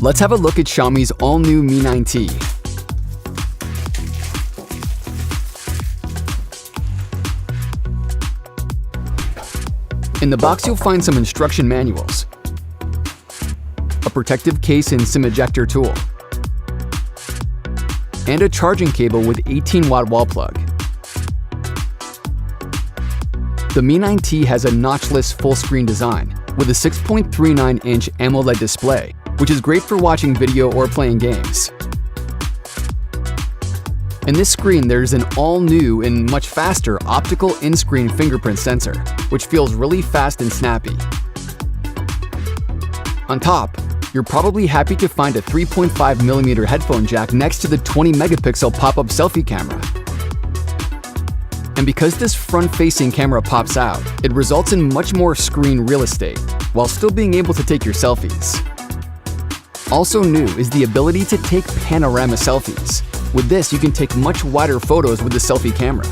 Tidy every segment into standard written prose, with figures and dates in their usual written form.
Let's have a look at Xiaomi's all-new Mi 9T. In the box, you'll find some instruction manuals, a protective case and SIM ejector tool, and a charging cable with 18-watt wall plug. The Mi 9T has a notchless full-screen design with a 6.39-inch AMOLED display, which is great for watching video or playing games. In this screen, there's an all-new and much faster optical in-screen fingerprint sensor, which feels really fast and snappy. On top, you're probably happy to find a 3.5mm headphone jack next to the 20-megapixel pop-up selfie camera. And because this front-facing camera pops out, it results in much more screen real estate, while still being able to take your selfies. Also new is the ability to take panorama selfies. With this, you can take much wider photos with the selfie camera.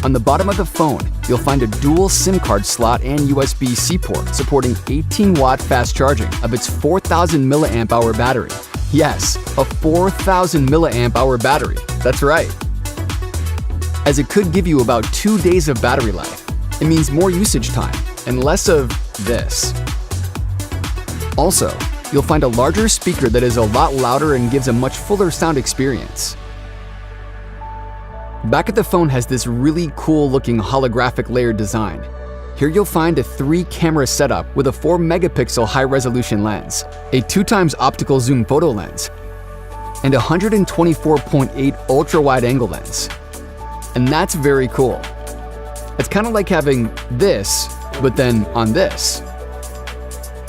On the bottom of the phone, you'll find a dual SIM card slot and USB-C port supporting 18-watt fast charging of its 4,000 mAh battery. Yes, a 4,000 mAh battery. That's right. As it could give you about 2 days of battery life. It means more usage time and less of this. Also, you'll find a larger speaker that is a lot louder and gives a much fuller sound experience. Back of the phone has this really cool looking holographic layered design. Here you'll find a 3-camera setup with a 4-megapixel high-resolution lens, a 2x optical zoom photo lens, and a 124.8 ultra-wide-angle lens. And that's very cool. It's kind of like having this, but then on this.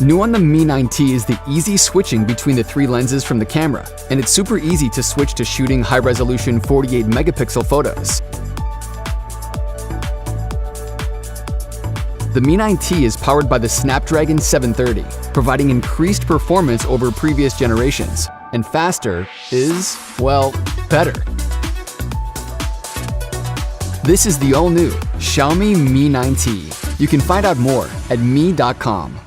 New on the Mi 9T is the easy switching between the 3 lenses from the camera, and it's super easy to switch to shooting high-resolution 48-megapixel photos. The Mi 9T is powered by the Snapdragon 730, providing increased performance over previous generations, and faster is, well, better. This is the all-new Xiaomi Mi 9T. You can find out more at mi.com.